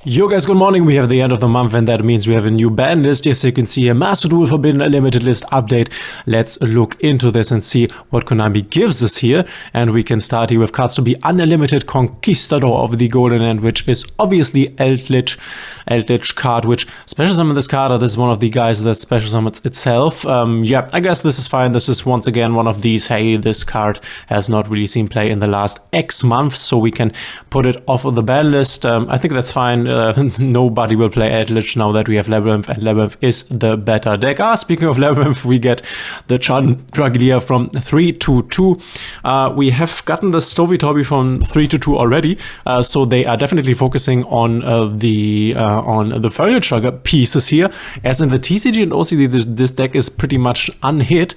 Yo guys, good morning. We have the end of the month and that means we have a new ban list. Yes, you can see a Master Duel Forbidden Limited List update. Let's look into this and see what Konami gives us here. And we can start here with cards to be unlimited Conquistador of the Golden End, which is obviously Eldritch card, which special summon this card. This is one of the guys that special summons itself. Yeah, I guess this is fine. This is once again one of these, hey, this card has not really seen play in the last X months, so we can put it off of the ban list. I think that's fine. Nobody will play Eldritch now that we have Labyrinth, and Labyrinth is the better deck. Speaking of Labyrinth, we get the Chandraglia from 3-2. We have gotten the Stovey from 3-2 already, so they are definitely focusing on the furniture pieces here. As in the TCG and OCD, this deck is pretty much unhit.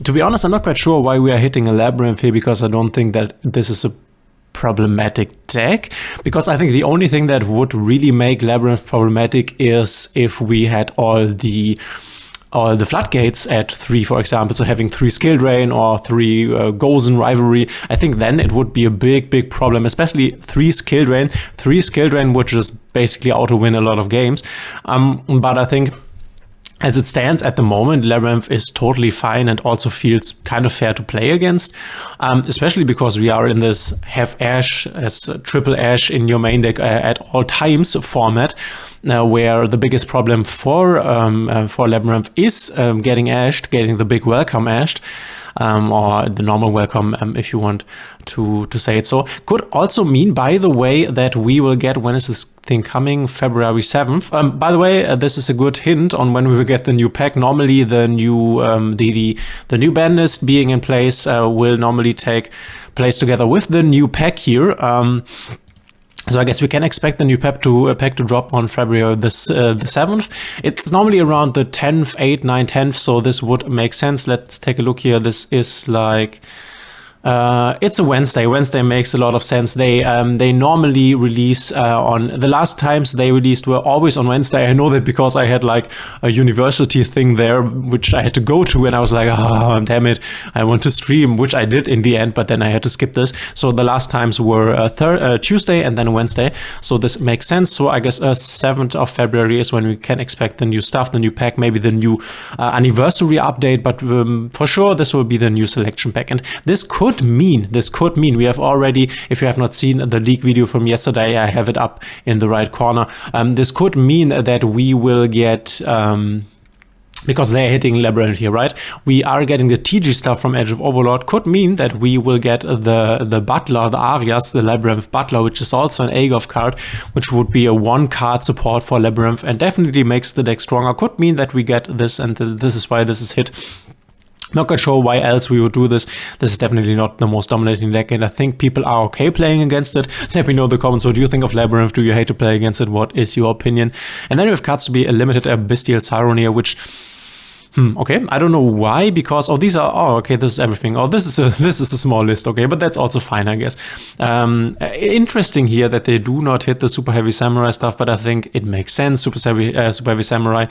To be honest, I'm not quite sure why we are hitting a Labyrinth here, because I don't think that this is a problematic deck, because I think the only thing that would really make Labyrinth problematic is if we had all the floodgates at 3, for example, so having 3 Skill Drain or 3 Gozen Rivalry. I think then it would be a big problem, especially 3 Skill Drain. 3 Skill Drain would just basically auto-win a lot of games. But I think as it stands at the moment, Labyrinth is totally fine and also feels kind of fair to play against, especially because we are in this have Ash as triple Ash in your main deck at all times format, where the biggest problem for Labyrinth is getting Ashed, getting the big welcome Ashed. Or the normal welcome, if you want to say it so. Could also mean, by the way, that we will get, when is this thing coming? February 7th. By the way, this is a good hint on when we will get the new pack. Normally the new the new ban list being in place will normally take place together with the new pack here. So I guess we can expect the new pack to drop on February the 7th. It's normally around the 10th, 8th, 9th, 10th, so this would make sense. Let's take a look here. This is like... it's a Wednesday. Wednesday makes a lot of sense. They normally release on the last times they released were always on Wednesday. I know that because I had like a university thing there which I had to go to, and I was like, oh damn it, I want to stream, which I did in the end, but then I had to skip this. So the last times were Tuesday and then Wednesday. So this makes sense. So I guess 7th of February is when we can expect the new stuff, the new pack, maybe the new anniversary update, but for sure this will be the new selection pack. And this could mean we have already, if you have not seen the leak video from yesterday, I have it up in the right corner. This could mean that we will get because they're hitting Labyrinth here, right? We are getting the TG stuff from Edge of Overlord. Could mean that we will get the Butler, the Arias, the Labyrinth Butler, which is also an Agoth card, which would be a 1-card support for Labyrinth and definitely makes the deck stronger. Could mean that we get this, and this is why this is hit. Not quite sure why else we would do this. This is definitely not the most dominating deck, and I think people are okay playing against it. Let me know in the comments, what do you think of Labyrinth? Do you hate to play against it? What is your opinion? And then we have cards to be a limited Bestial Siren here, which... okay, I don't know why, because these are okay, this is everything. This is a small list, okay, but that's also fine, I guess. Interesting here that they do not hit the Super Heavy Samurai stuff, but I think it makes sense. Super Heavy Samurai,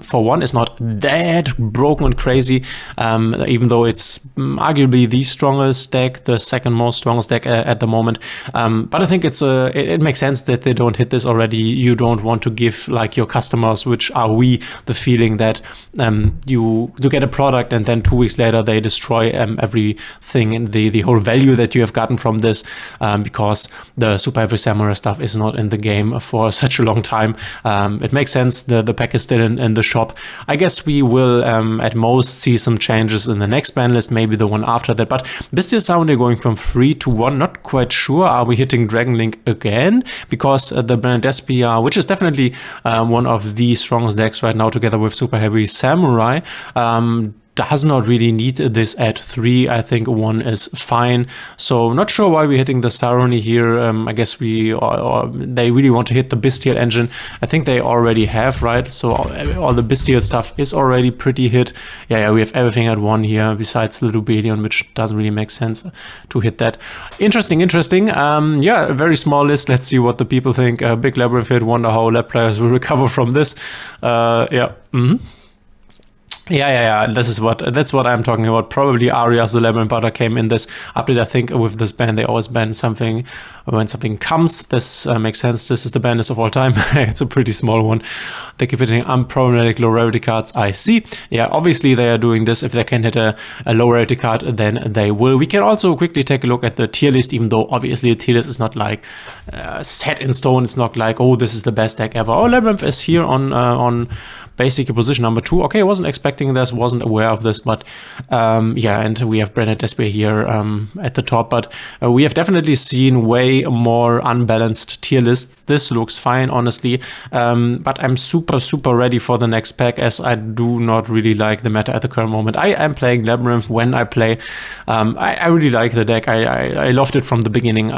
for one, is not that broken and crazy, even though it's arguably the strongest deck, the second most strongest deck at the moment. But I think it makes sense that they don't hit this already. You don't want to give like your customers, which are we, the feeling that you get a product and then 2 weeks later they destroy everything and the whole value that you have gotten from this, because the Super Heavy Samurai stuff is not in the game for such a long time. It makes sense. The pack is still in the shop. I guess we will at most see some changes in the next ban list, maybe the one after that. But Bestial Sound, they're going from 3 to 1. Not quite sure. Are we hitting Dragon Link again? Because the Brandespia, which is definitely one of the strongest decks right now, together with Super Heavy Samurai, does not really need this at 3. I think 1 is fine. So not sure why we're hitting the Saroni here. I guess they really want to hit the Bestial engine. I think they already have, right? So all the Bestial stuff is already pretty hit. Yeah, we have everything at 1 here, besides the Lubelion, which doesn't really make sense to hit that. Interesting. Yeah, a very small list. Let's see what the people think. Big Labyrinth hit. Wonder how lab players will recover from this. Yeah. Yeah. That's what I'm talking about. Probably Arias the Lemon Butter came in this update. I think with this ban, they always ban something when something comes. This makes sense. This is the ban list of all time. It's a pretty small one. They keep hitting unproblematic low rarity cards. I see. Yeah, obviously they are doing this. If they can hit a low rarity card, then they will. We can also quickly take a look at the tier list, even though obviously the tier list is not like set in stone. It's not like, oh, this is the best deck ever. Oh, Labyrinth is here on basically position number 2. Okay, I wasn't expecting this, wasn't aware of this, but yeah, and we have Branded Despair here at the top, but we have definitely seen way more unbalanced tier lists. This looks fine, honestly, but I'm super ready for the next pack, as I do not really like the meta at the current moment. I am playing Labyrinth when I play. I really like the deck. I loved it from the beginning,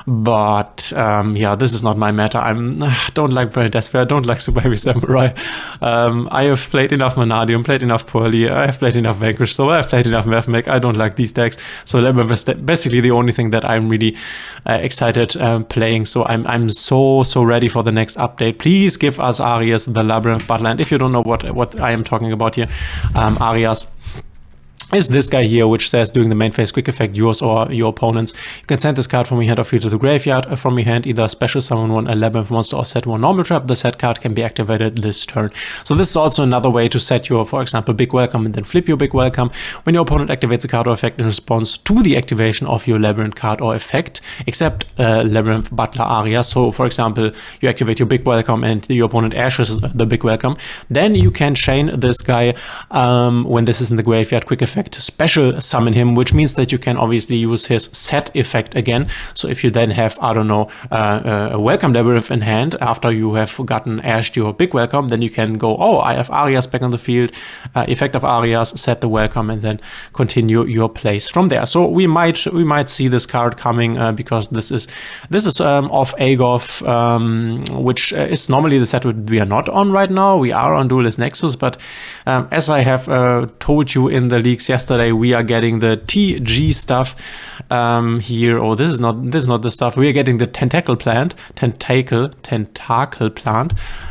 but yeah, this is not my meta. I don't like Branded Despair, I don't like Super Heavy Samurai. I have played enough Vanadium, played enough Pearly, I have played enough Vanquish, so I have played enough Mathmech. I don't like these decks, so Labyrinth is basically the only thing that I'm really excited playing. So I'm so ready for the next update. Please give us Arias the Labyrinth Butler. And if you don't know what I am talking about here, Arias is this guy here, which says during the main phase, quick effect, yours or your opponent's. You can send this card from your hand or field to the graveyard. From your hand, either special summon one, a Labyrinth monster, or set one normal trap. The set card can be activated this turn. So this is also another way to set your, for example, Big Welcome and then flip your Big Welcome. When your opponent activates a card or effect in response to the activation of your Labyrinth card or effect, except Labyrinth Butler Aria. So, for example, you activate your Big Welcome and your opponent ashes the Big Welcome. Then you can chain this guy when this is in the graveyard, quick effect, special summon him, which means that you can obviously use his set effect again. So if you then have, I don't know, a Welcome Labyrinth in hand after you have gotten ashed your Big Welcome, then you can go, oh, I have Arias back on the field, effect of Arias, set the Welcome, and then continue your plays from there. So we might see this card coming because this is off Agoth, which is normally the set we are not on right now. We are on Duelist Nexus, but as I have told you in the leaks yesterday, we are getting the TG stuff here. Oh, this is not the stuff. We are getting the tentacle plant.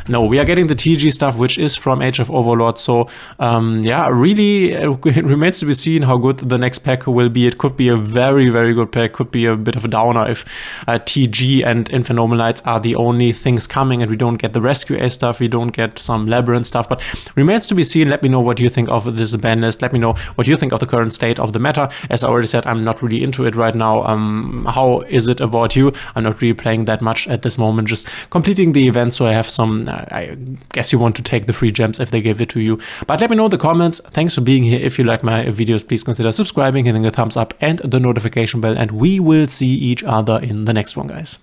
No, we are getting the TG stuff, which is from Age of Overlord. So yeah, really, it remains to be seen how good the next pack will be. It could be a very good pack. Could be a bit of a downer if TG and Infernal Knights are the only things coming, and we don't get the Rescue A stuff. We don't get some Labyrinth stuff. But remains to be seen. Let me know what you think of this ban list. Let me know what you think of the current state of the meta. As I already said, I'm not really into it right now. How is it about you? I'm not really playing that much at this moment, just completing the event, so I have some, I guess you want to take the free gems if they give it to you. But let me know in the comments. Thanks for being here. If you like my videos, please consider subscribing, hitting the thumbs up and the notification bell, and we will see each other in the next one, guys.